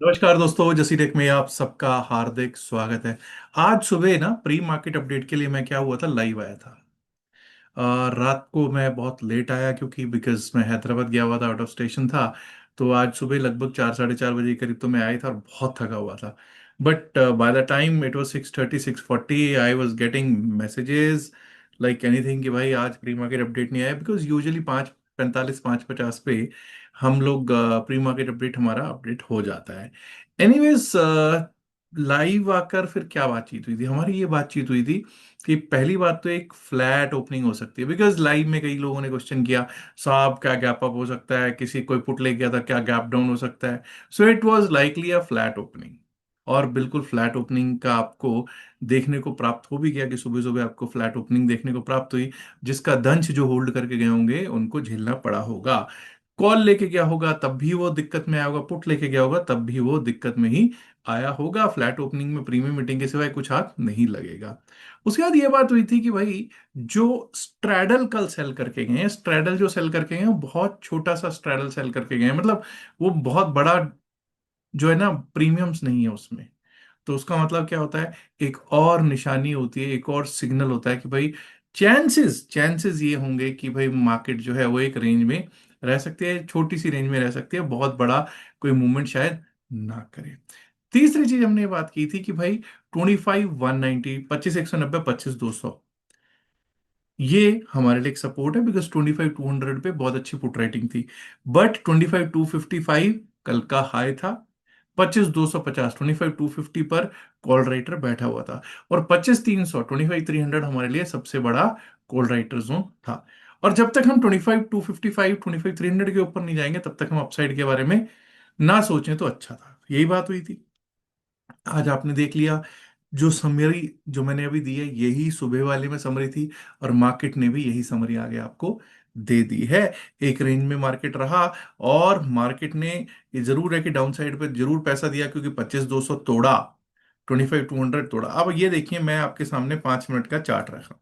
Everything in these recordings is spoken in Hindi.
नमस्कार दोस्तों, जसी टेक में आप सबका हार्दिक स्वागत है। आज सुबह ना प्री मार्केट अपडेट के लिए मैं क्या हुआ था, लाइव आया था। रात को मैं बहुत लेट आया क्योंकि बिकॉज मैं हैदराबाद गया हुआ था, आउट ऑफ स्टेशन था। तो आज सुबह लगभग 4 साढ़े 4 बजे के करीब तो मैं आया था और बहुत थका हुआ था। But by the time it was 6:30 6:40 I was getting messages like anything कि भाई आज प्री मार्केट अपडेट नहीं आया, बिकॉज यूजुअली 5:45 5:50 पे हम लोग प्री मार्केट अपडेट हमारा अपडेट हो जाता है। एनीवेज, लाइव आकर फिर क्या बातचीत हुई थी हमारी, ये बातचीत हुई थी कि पहली बात तो एक फ्लैट ओपनिंग हो सकती है, बिकॉज लाइव में कई लोगों ने क्वेश्चन किया साहब क्या गैप अप हो सकता है, किसी कोई पुट ले गया था क्या गैप डाउन हो सकता है। So it was likely a flat opening. और बिल्कुल फ्लैट ओपनिंग का आपको देखने को प्राप्त हो भी गया कि सुबह सुबह आपको फ्लैट ओपनिंग देखने को प्राप्त हुई, जिसका दंश जो होल्ड करके गए होंगे उनको झेलना पड़ा होगा। कॉल लेके गया होगा तब भी वो दिक्कत में आया होगा, पुट लेके गया होगा तब भी वो दिक्कत में ही आया होगा। फ्लैट ओपनिंग में प्रीमियम मीटिंग के सिवाय कुछ हाथ नहीं लगेगा। उसके बाद ये बात हुई थी कि भाई जो स्ट्रैडल कल सेल करके गए हैं, स्ट्रैडल जो सेल करके गए हैं वो बहुत छोटा सा स्ट्रैडल सेल करके गए हैं, मतलब वो बहुत बड़ा जो है ना प्रीमियम्स नहीं है उसमें। तो उसका मतलब क्या होता है, एक और निशानी होती है, एक और सिग्नल होता है कि भाई चांसेस चांसेस ये होंगे कि भाई मार्केट जो है वो एक रेंज में रह सकती है, छोटी सी रेंज में रह सकती है, बहुत बड़ा कोई मूवमेंट शायद ना करे। तीसरी चीज हमने बात की थी कि भाई 25 190, 25 190, 25 200, ये हमारे लिए एक सपोर्ट है, बिकॉज 25 200 पे बहुत अच्छी पुट राइटिंग थी। बट 25 255 कल का हाई था। 25 250, 25 250 पर कॉल राइटर बैठा हुआ था। और 25 300, 25 300 हमारे लिए सबसे बड़ा कॉल राइटर जोन था। और जब तक हम 25 255, 25 300 के ऊपर नहीं जाएंगे तब तक हम अपसाइड के बारे में ना सोचें तो अच्छा था, यही बात हुई थी। आज आपने देख लिया, जो समरी जो मैंने अभी दी है यही सुबह वाले में समरी थी, और मार्केट ने भी यही समरी आगे आपको दे दी है। एक रेंज में मार्केट रहा, और मार्केट ने ये जरूर है कि डाउन साइड पे जरूर पैसा दिया, क्योंकि 25 200 तोड़ा, 25 200 तोड़ा। अब ये देखिए, मैं आपके सामने 5 मिनट का चार्ट रख रहा हूँ,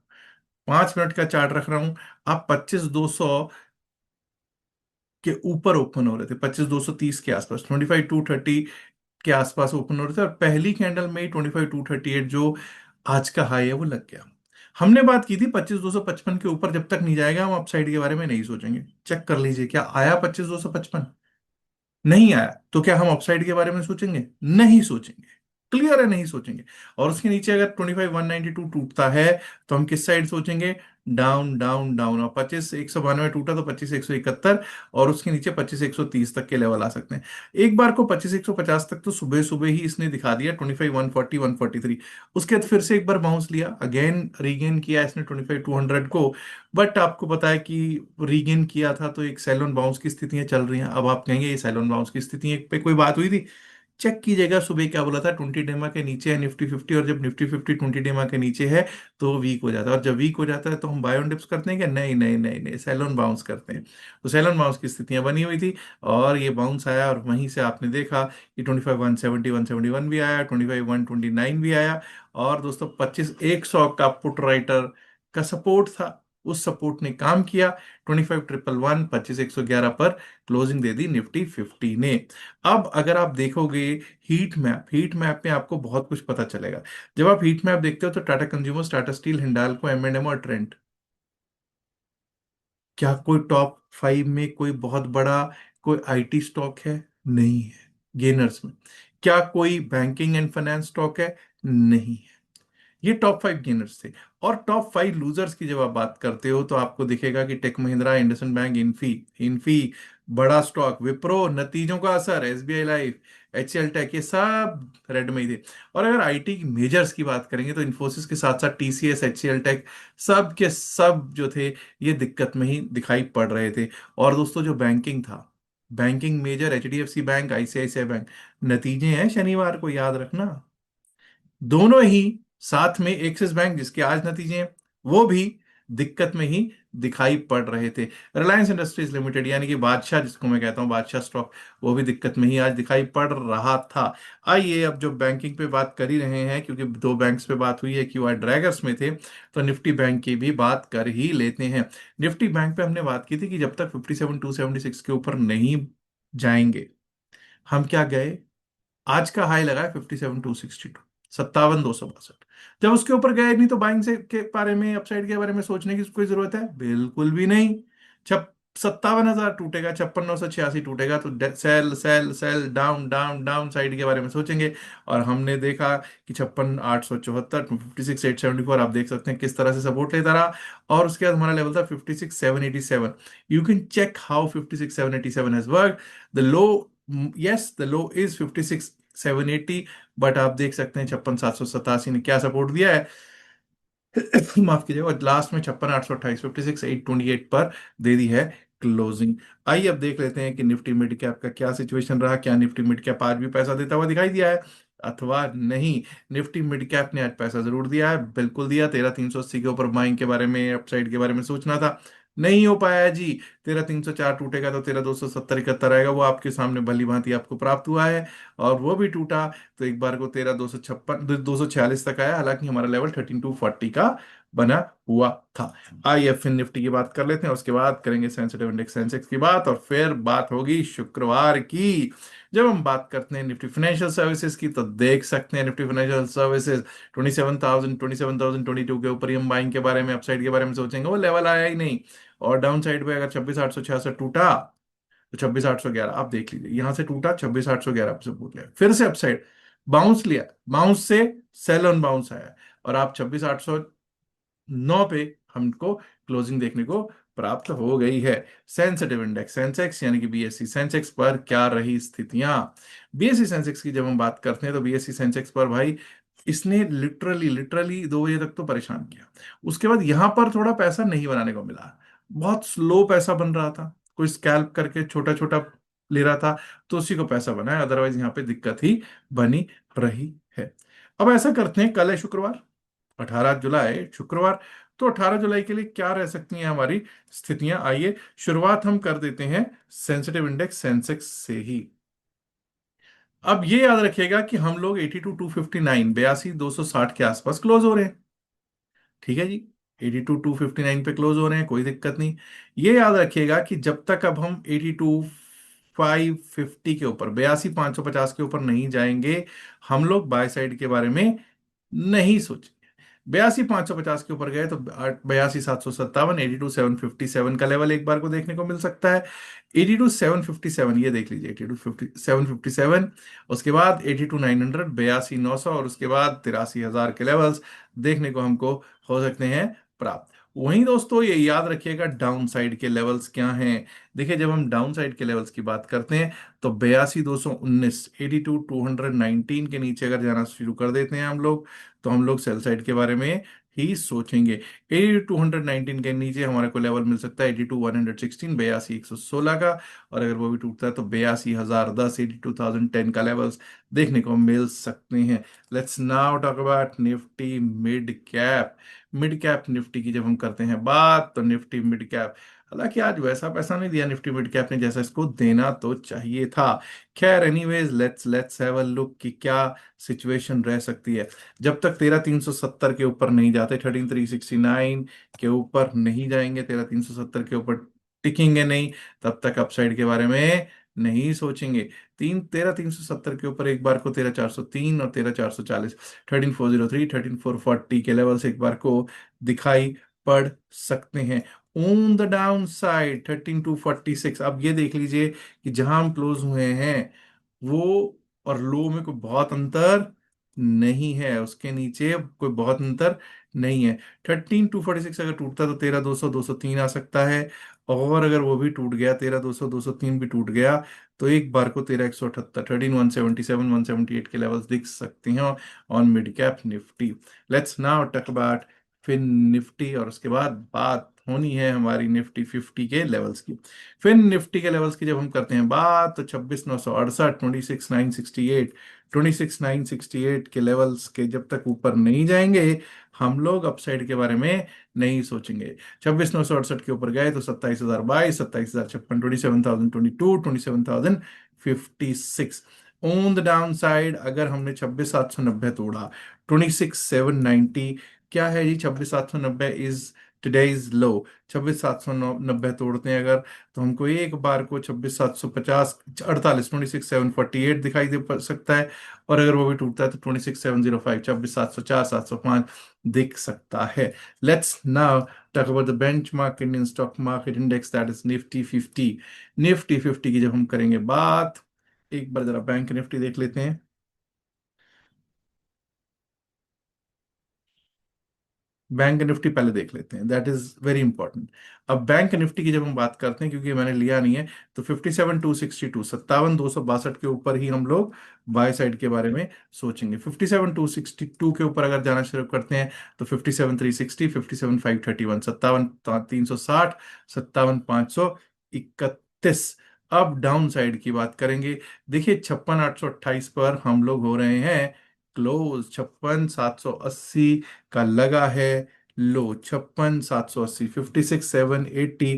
5 मिनट का चार्ट रख रहा हूँ। आप 25 200 के ऊपर ओपन हो रहे थे, 25 230 के आसपास, 25 230 के आसपास ओपन हो रहे थे, और पहली कैंडल में ही 25 238 जो आज का हाई है वो लग गया। हमने बात की थी 25 255 के ऊपर जब तक नहीं जाएगा हम अपसाइड के बारे में नहीं सोचेंगे। चेक कर लीजिए, क्या आया 25 255? नहीं आया, तो क्या हम अपसाइड के बारे में सोचेंगे? नहीं सोचेंगे। क्लियर है, नहीं सोचेंगे। और उसके नीचे अगर 25 192 टूटता है तो हम किस साइड सोचेंगे? Down down down. और 25 192 टूटा तो 25 171, और उसके नीचे 25 130 तक के लेवल आ सकते हैं। एक बार को 25 150 तक तो सुबह सुबह ही इसने दिखा दिया, 25 140 143। उसके बाद फिर से एक बार बाउंस लिया, अगेन रीगेन किया इसने 25 200 को। बट आपको पता है कि रीगेन किया था तो एक सैलोन बाउंस की स्थितियां चल रही हैं। अब आप कहेंगे ये सैलोन बाउंस की स्थिति पे कोई बात हुई थी? चेक कीजिएगा, सुबह क्या बोला था, 20 डेमा के नीचे है निफ्टी 50, और जब निफ्टी 50 20 डेमा के नीचे है तो वो वीक हो जाता है। और जब वीक हो जाता है तो हम बाय ऑन डिप्स करते हैं क्या? नहीं नहीं नहीं नहीं, सैलोन बाउंस करते हैं। तो सैलोन बाउंस की स्थितियां बनी हुई थी, और ये बाउंस आया, और वहीं से आपने देखा कि 25 170 171 भी आया, 25 129 भी आया। और दोस्तों 25 100 का पुट राइटर का सपोर्ट था, उस सपोर्ट ने काम किया। 25 111, 25 111 पर क्लोजिंग दे दी निफ्टी 50 ने। अब अगर आप देखोगे हीट मैप में आपको बहुत कुछ पता चलेगा। जब आप हीट मैप देखते हो तो टाटा कंज्यूमर्स, टाटा स्टील, हिंडाल्को, एम&एम और ट्रेंट, क्या कोई टॉप 5 में कोई बहुत बड़ा कोई आईटी स्टॉक है? नहीं है गेनर्स में। क्या कोई बैंकिंग एंड फाइनेंस स्टॉक है? नहीं। ये टॉप 5 गेनर्स थे। और टॉप 5 लूजर्स की जब आप बात करते हो तो आपको दिखेगा कि Tech Mahindra, IndusInd bank, Infy Infy बड़ा स्टॉक, विप्रो, नतीजों का असर, एसबीआई लाइफ, एचसीएल टेक, ये सब रेड में ही थे। और अगर आईटी की मेजर्स की बात करेंगे तो इन्फोसिस के साथ साथ टीसीएस, एचसीएल टेक, सब के सब जो थे ये दिक्कत में ही दिखाई पड़ रहे थे। और दोस्तों जो बैंकिंग था, banking major HDFC bank, ICICI bank, नतीजे हैं शनिवार को, याद रखना। दोनों ही साथ में एक्सिस बैंक, जिसके आज नतीजे हैं, वो भी दिक्कत में ही दिखाई पड़ रहे थे। रिलायंस इंडस्ट्रीज लिमिटेड यानी कि बादशाह, जिसको मैं कहता हूं बादशाह स्टॉक, वो भी दिक्कत में ही आज दिखाई पड़ रहा था। आइए अब जो बैंकिंग पे बात कर ही रहे हैं, क्योंकि दो बैंक्स पे बात हुई है क्यू आर ड्रैगर्स में थे, तो निफ्टी बैंक की भी बात कर ही लेते हैं। निफ्टी बैंक पे हमने बात की थी कि जब तक 57 276 के ऊपर नहीं जाएंगे, हम क्या गए, आज का हाई लगा है 57,262, 57,262। जब उसके ऊपर गए नहीं तो बाइंग से के बारे में, अपसाइड के बारे में सोचने की कोई जरूरत है? बिल्कुल भी नहीं। जब 57,000 टूटेगा, 56,986 टूटेगा, तो sell sell sell, down down down side के बारे में सोचेंगे। और हमने देखा कि 56,874, 56,874, आप देख सकते हैं किस तरह से सपोर्ट लेता रहा। और उसके बाद हमारा लेवल था 56,787। You can check how 56,787 has work. The low, yes the low is 56,780, but आप देख सकते हैं 56,787 ने क्या सपोर्ट दिया है। माफ कीजिएगा, और लास्ट में 56,828, 56,828 पर दे दी है क्लोजिंग। आइए अब देख लेते हैं कि निफ्टी मिड कैप का क्या सिचुएशन रहा। क्या निफ्टी मिड कैप आज भी पैसा देता हुआ दिखाई दिया है अथवा नहीं? निफ्टी मिड कैप ने आज पैसा जरूर दिया है, बिल्कुल दिया। 13,380 के ऊपर बाइंग के बारे में, अपसाइड के बारे में सोचना था, नहीं हो पाया जी। 13,304 टूटेगा तो 13,270 71 आएगा, वो आपके सामने भली भांति आपको प्राप्त हुआ है। और वो भी टूटा तो एक बार को 13,256, 246 तक आया। हालांकि हमारा लेवल 13,240 का बना हुआ था। आइए फिर निफ्टी की बात कर लेते हैं, उसके बाद करेंगे सेंसिटिव इंडेक्स सेंसेक्स की बात, और फिर बात होगी शुक्रवार की। जब हम बात करते हैं निफ्टी फाइनेंशियल सर्विसेज की, तो देख सकते हैं निफ्टी फाइनेंशियल सर्विसेज 27,022 के ऊपर ही हम बाइंग के बारे में, अपसाइड के बारे में सोचेंगे, वो लेवल आया ही नहीं। और डाउन साइड पे अगर 26,866 टूटा तो 26,811 आप देख लीजिए, यहां से टूटा 26,811 से बोल गया, फिर से अपसाइड बाउंस लिया, बाउंस से सेल ऑन बाउंस आया, और आप 26,809 पे हमको क्लोजिंग देखने को प्राप्त हो गई है। सेंसिटिव इंडेक्स सेंसेक्स यानी कि बीएससी सेंसेक्स पर क्या रही स्थितियां? बीएससी सेंसेक्स की जब हम बात करते हैं तो बीएससी सेंसेक्स पर भाई इसने लिटरली लिटरली 2 बजे तक तो परेशान किया। उसके बाद यहां पर थोड़ा पैसा नहीं बनाने को मिला, बहुत स्लो पैसा बन रहा था, कोई स्कैल्प करके छोटा छोटा ले रहा था, तो उसी को पैसा बना है, अदरवाइज यहाँ पे दिक्कत ही बनी रही है। अब ऐसा करते हैं, कल है शुक्रवार, 18 जुलाई शुक्रवार, तो 18 जुलाई के लिए क्या रह सकती हैं हमारी स्थितियां? आइए शुरुआत हम कर देते हैं सेंसिटिव इंडेक्स सेंसेक्स से ही। अब ये याद रखिएगा कि हम लोग 82,259, 82,260 के आसपास क्लोज हो रहे हैं। ठीक है जी, 82,259 पे क्लोज हो रहे हैं, कोई दिक्कत नहीं। ये याद रखिएगा कि जब तक अब हम 82,550 के ऊपर, 82,550 के ऊपर नहीं जाएंगे, हम लोग बाय साइड के बारे में नहीं सोचेंगे। 82,550 के ऊपर गए तो 82,757, 82,757 का लेवल एक बार को देखने को मिल सकता है। 82,757 ये देख लीजिए, 82,757। उसके बाद 82,900, 82,900, और उसके बाद 83,000 के लेवल्स देखने को हमको हो सकते हैं प्राप्त। वहीं दोस्तों ये याद रखिएगा डाउन साइड के लेवल्स क्या हैं। देखिए जब हम डाउन साइड के लेवल्स की बात करते हैं तो 82,219, 82,219 के नीचे अगर जाना शुरू कर देते हैं हम लोग, तो हम लोग सेल साइड के बारे में ही सोचेंगे। 82,219 के नीचे हमारे को लेवल मिल सकता है 82,116, 82,116 का। और अगर वो भी टूटता है तो 82,010, 82,010 का लेवल्स देखने को मिल सकते हैं। Let's now talk about Nifty mid cap. Mid cap Nifty की जब हम करते हैं बात, तो निफ्टी मिड कैप, हालांकि आज वैसा पैसा नहीं दिया निफ्टी मिड कैप ने जैसा इसको देना तो चाहिए था। खैर anyways, let's have a look कि क्या सिचुएशन रह सकती है। जब तक 13,370 के ऊपर नहीं जाते, 13,369 के ऊपर नहीं जाएंगे, 13,370 के ऊपर टिकेंगे नहीं, तब तक अपसाइड के बारे में नहीं सोचेंगे। 13,370 के ऊपर एक बार को 13,403 और 13,440, 13,403, 13,440 के लेवल से एक बार को दिखाई पड़ सकते हैं। ऑन द डाउन साइड 13,246, अब ये देख लीजिए कि जहां हम क्लोज हुए हैं वो और लो में कोई बहुत अंतर नहीं है, उसके नीचे कोई बहुत अंतर नहीं है। 13,246 अगर टूटता तो 13,200, 203 आ सकता है। और अगर वो भी टूट गया, 13,200, 203 भी टूट गया, तो एक बार को 13,178, 13,177, 178 के लेवल्स दिख सकते हैं on mid cap Nifty. Let's now talk about फिर निफ्टी, और उसके बाद बात होनी है हमारी निफ्टी 50 के लेवल्स की। फिर निफ्टी के लेवल्स की जब हम करते हैं बात, तो 26,968, 26,968, 26,968 के लेवल्स के जब तक ऊपर नहीं जाएंगे, हम लोग अपसाइड के बारे में नहीं सोचेंगे। 26,968 के ऊपर गए तो 27,022, 27,056, 27,022, 27,056। ऑन द डाउन साइड अगर हमने 26,790 तोड़ा, 26,790 क्या है जी? 26,790 इज टुडे इज लो। 26,790 तोड़ते हैं अगर, तो हमको एक बार को 26,750, 26,748 दिखाई दे सकता है। और अगर वो भी टूटता है तो 26,705, 26,704, 705 दिख सकता है। Let's now talk about the benchmark Indian stock market index, that is Nifty 50। Nifty 50 की जब हम करेंगे बात, एक बार जरा बैंक निफ्टी देख लेते हैं। बैंक निफ्टी पहले देख लेते हैं, दैट इज वेरी इंपॉर्टेंट। अब बैंक निफ्टी की जब हम बात करते हैं, क्योंकि मैंने लिया नहीं है, तो 57,262, 57,262 के ऊपर ही हम लोग बाय साइड के बारे में सोचेंगे। 57,262 के ऊपर अगर जाना शुरू करते हैं तो 57,360, 57,531, 57,360, 57,531। अब डाउन साइड की बात करेंगे। देखिए 56,828 पर हम लोग हो रहे हैं क्लोज। 56,780 का लगा है लो। 56,780, 56,780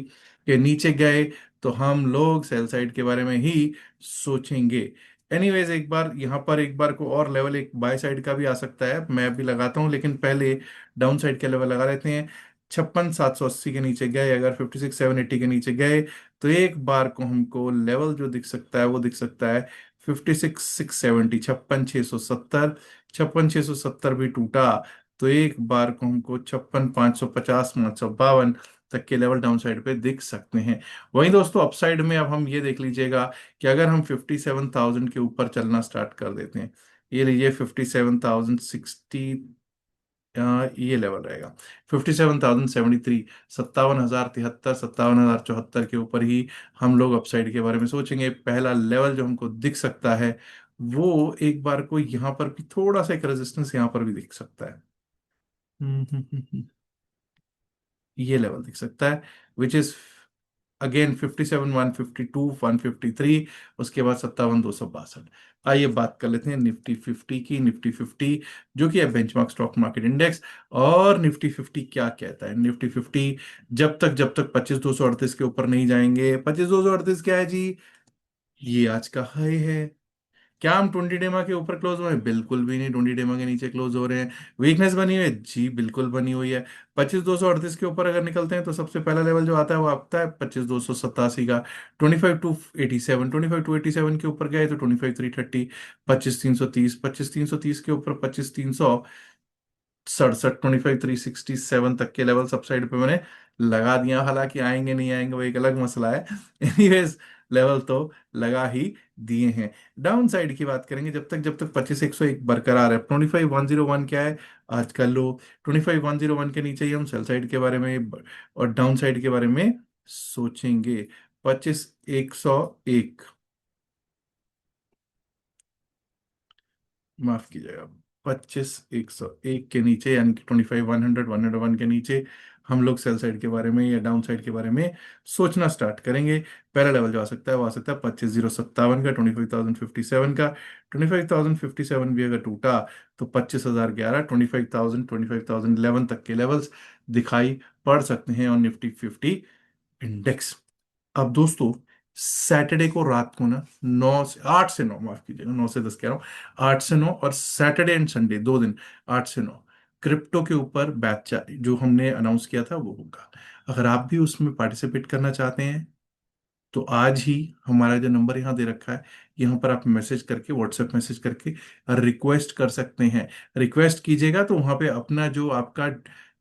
के नीचे गए तो हम लोग सेल साइड के बारे में ही सोचेंगे। एनीवेज, एक बार यहाँ पर एक बार को और लेवल एक बाय साइड का भी आ सकता है, मैं भी लगाता हूँ, लेकिन पहले डाउन साइड के लेवल लगा लेते हैं। 56,780 के नीचे गए, अगर 56,780 के नीचे गए तो एक बार को हमको लेवल जो दिख सकता है वो दिख सकता है 56,670, 56,670। 56,670 भी टूटा तो एक बार को हमको 56,550, 552 तक के लेवल डाउन साइड पे दिख सकते हैं। वहीं दोस्तों अपसाइड में अब हम ये देख लीजिएगा कि अगर हम 57,000 के ऊपर चलना स्टार्ट कर देते हैं, ये लीजिए 57,060, ये लेवल रहेगा 57,073, 57,073, 57,074 के ऊपर ही हम लोग अपसाइड के बारे में सोचेंगे। पहला लेवल जो हमको दिख सकता है वो एक बार को यहाँ पर भी थोड़ा सा एक रेजिस्टेंस यहाँ पर भी दिख सकता है। ये लेवल दिख सकता है, विच इज अगेन 57,152, 153, उसके बाद 57,262। आइए बात कर लेते हैं निफ्टी 50 की। निफ्टी 50 जो कि है बेंचमार्क स्टॉक मार्केट इंडेक्स। और निफ्टी 50 क्या कहता है? निफ्टी 50 जब तक 25,238 के ऊपर नहीं जाएंगे। 25,238 क्या है जी? ये आज का हाई है। क्या हम 20 डेमा के ऊपर क्लोज हुए हैं? बिल्कुल भी नहीं, 20 डेमा के नीचे क्लोज हो रहे हैं। वीकनेस बनी हुई है जी, बिल्कुल बनी हुई है। 25,238 के ऊपर अगर निकलते हैं तो सबसे पहला लेवल जो आता है वो आता है 25,287 का। 25,287, 25,287 के ऊपर गए तो 25,330, 25,330, 25,330 के ऊपर 25,367, 25,367 तक के लेवल सब साइड पे मैंने लगा दिया। हालांकि आएंगे नहीं आएंगे वो एक अलग मसला है। एनीवेज, लेवल तो लगा ही दिए हैं। डाउन साइड की बात करेंगे, जब तक 25,101 बरकरार है। 25,101 क्या है आज का लो। 25,101 के नीचे ही हम सेल साइड के बारे में और डाउन साइड के बारे में सोचेंगे। 25,101, माफ कीजिएगा, 25,101 के नीचे, यानी कि 25,100, 101 के नीचे हम लोग सेल साइड के बारे में या डाउन साइड के बारे में सोचना स्टार्ट करेंगे। पहला लेवल जो आ सकता है वो आ सकता है 25,057 का, 25,057 का। 25,057 भी अगर टूटा तो 25,011, 25,011 तक के लेवल्स दिखाई पड़ सकते हैं और निफ्टी 50 इंडेक्स। अब दोस्तों सैटरडे को रात को ना 9 से 8 से 9, माफ कीजिएगा 9 से 10 कह रहा हूँ, 8 से 9, और सैटरडे एंड संडे 2 दिन, 8 से 9 क्रिप्टो के ऊपर बैच जो हमने अनाउंस किया था वो होगा। अगर आप भी उसमें पार्टिसिपेट करना चाहते हैं तो आज ही हमारा जो नंबर यहाँ दे रखा है, यहाँ पर आप मैसेज करके, व्हाट्सएप मैसेज करके रिक्वेस्ट कर सकते हैं। रिक्वेस्ट कीजिएगा तो वहाँ पे अपना जो आपका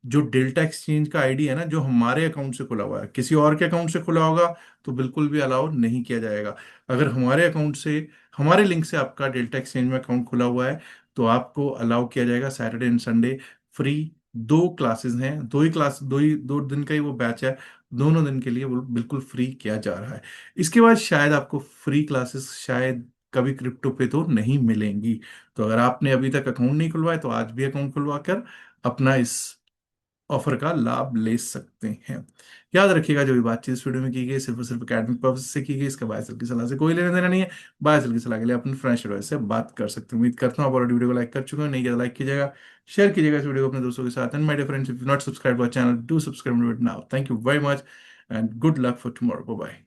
जो डेल्टा एक्सचेंज का आईडी है ना, जो हमारे अकाउंट से खुला हुआ है, किसी और के अकाउंट से खुला होगा तो बिल्कुल भी अलाउ नहीं किया जाएगा। अगर हमारे अकाउंट से, हमारे लिंक से आपका डेल्टा एक्सचेंज में अकाउंट खुला हुआ है तो आपको अलाउ किया जाएगा। Saturday and Sunday free 2 classes हैं, 2 ही क्लास, 2 दिन का ही वो बैच है। दोनों दिन के लिए वो बिल्कुल फ्री किया जा रहा है। इसके बाद शायद आपको फ्री क्लासेस शायद कभी क्रिप्टो पे तो नहीं मिलेंगी। तो अगर आपने अभी तक अकाउंट नहीं खुलवाया तो आज भी अकाउंट खुलवा कर अपना इस ऑफर का लाभ ले सकते हैं। याद रखिएगा जो भी बातचीत इस वीडियो में की गई सिर्फ और सिर्फ एकेडमिक पर्पज से की गई, इसका बायसल की सलाह से कोई लेना देना नहीं है। बायसल की सलाह के लिए अपने फ्रेंड्स एडवाइस से बात कर सकते हैं। उम्मीद करता हूँ आप ऑलरेडी वीडियो को लाइक कर चुके हो, नहीं किया लाइक कीजिएगा, शेयर कीजिएगा इस वीडियो को अपने दोस्तों के साथ। And my dear friends, if you not subscribe our channel, do subscribe it now. Thank you very much and good luck for tomorrow. Bye bye.